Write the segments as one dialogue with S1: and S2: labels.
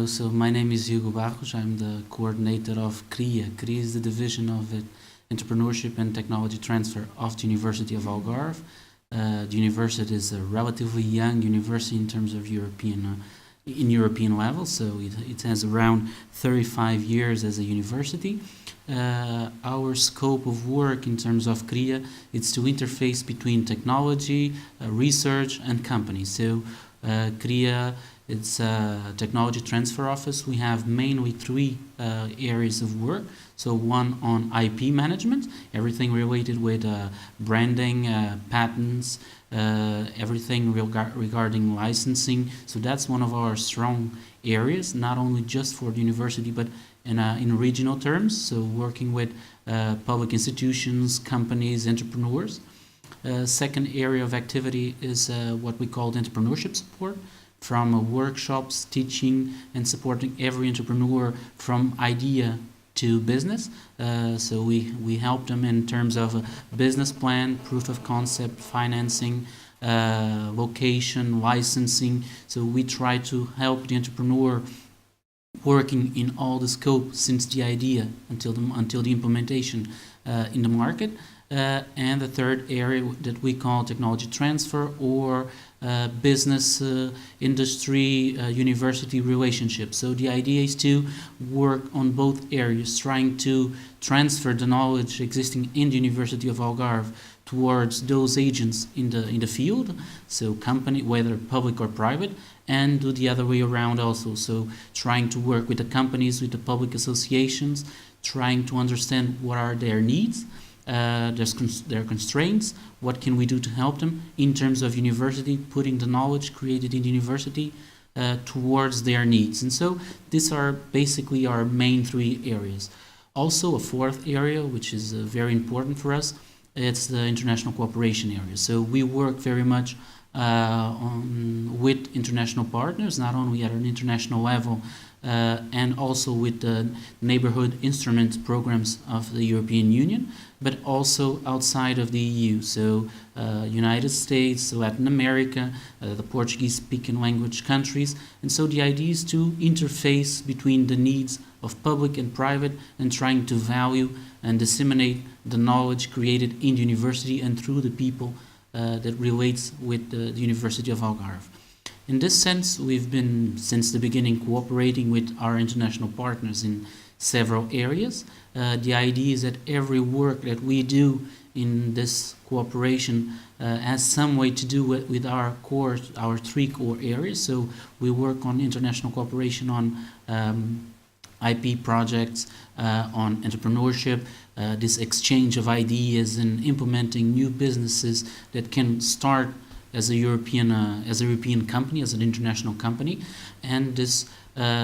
S1: So my name is Hugo Barros. I'm the coordinator of CRIA. CRIA is the division of entrepreneurship and technology transfer of the University of Algarve. The university is a relatively young university in terms of European level, so it has around 35 years as a university. Our scope of work in terms of CRIA is to interface between technology, research and companies. So CRIA, it's a technology transfer office. We have mainly three areas of work. So one on IP management, everything related with branding, patents, everything regarding licensing. So that's one of our strong areas, not only just for the university, but in regional terms. So working with public institutions, companies, entrepreneurs. Second area of activity is what we call entrepreneurship support, from workshops, teaching, and supporting every entrepreneur from idea to business. So we help them in terms of a business plan, proof of concept, financing, location, licensing. So we try to help the entrepreneur working in all the scope since the idea until the implementation in the market. And the third area that we call technology transfer or business, industry, university relationship. So the idea is to work on both areas, trying to transfer the knowledge existing in the University of Algarve towards those agents in the field, so company, whether public or private, and do the other way around also. So trying to work with the companies, with the public associations, trying to understand what are their needs, their constraints, what can we do to help them in terms of university, putting the knowledge created in the university towards their needs. And so these are basically our main three areas. Also a fourth area, which is very important for us, it's the international cooperation area. So we work very much with international partners, not only at an international level, and also with the neighborhood instrument programs of the European Union, but also outside of the EU. So United States, Latin America, the Portuguese-speaking language countries. And so the idea is to interface between the needs of public and private and trying to value and disseminate the knowledge created in the university and through the people that relates with the University of Algarve. In this sense, we've been, since the beginning, cooperating with our international partners in several areas. The idea is that every work that we do in this cooperation has some way to do with our three core areas. So we work on international cooperation on IP projects, on entrepreneurship, this exchange of ideas and implementing new businesses that can start as a European company, as an international company, and this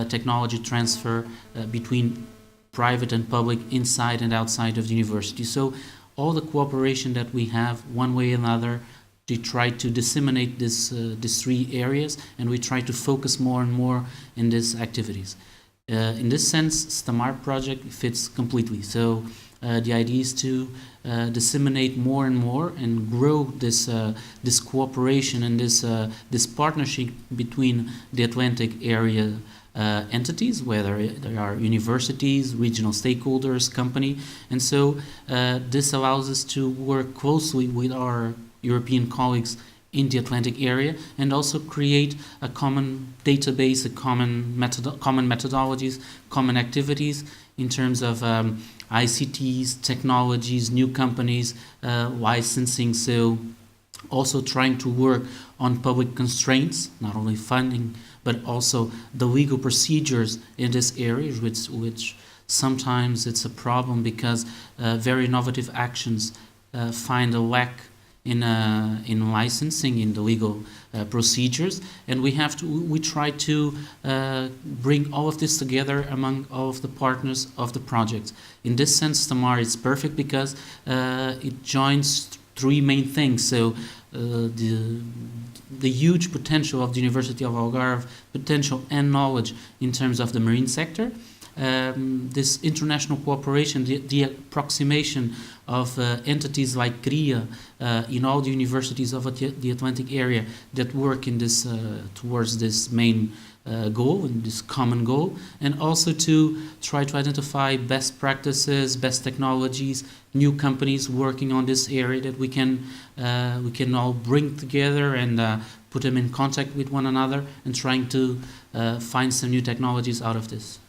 S1: technology transfer between private and public inside and outside of the university. So all the cooperation that we have, one way or another, to try to disseminate these three areas, and we try to focus more and more in these activities. In this sense, STAMAR project fits completely. So the idea is to disseminate more and more and grow this cooperation and this partnership between the Atlantic area entities, whether they are universities, regional stakeholders, company. And so this allows us to work closely with our European colleagues in the Atlantic area and also create a common database, common methodologies, common activities in terms of ICTs, technologies, new companies, licensing. So also trying to work on public constraints, not only funding, but also the legal procedures in this area, which sometimes it's a problem because very innovative actions find a lack in licensing, in the legal procedures, and we try to bring all of this together among all of the partners of the project. In this sense, STAMAR is perfect because it joins three main things. So the huge potential of the University of Algarve, potential and knowledge in terms of the marine sector, this international cooperation, the approximation of entities like CRIA in all the universities of the Atlantic area that work in this towards this main goal and this common goal, and also to try to identify best practices, best technologies, new companies working on this area that we can all bring together and put them in contact with one another and trying to find some new technologies out of this.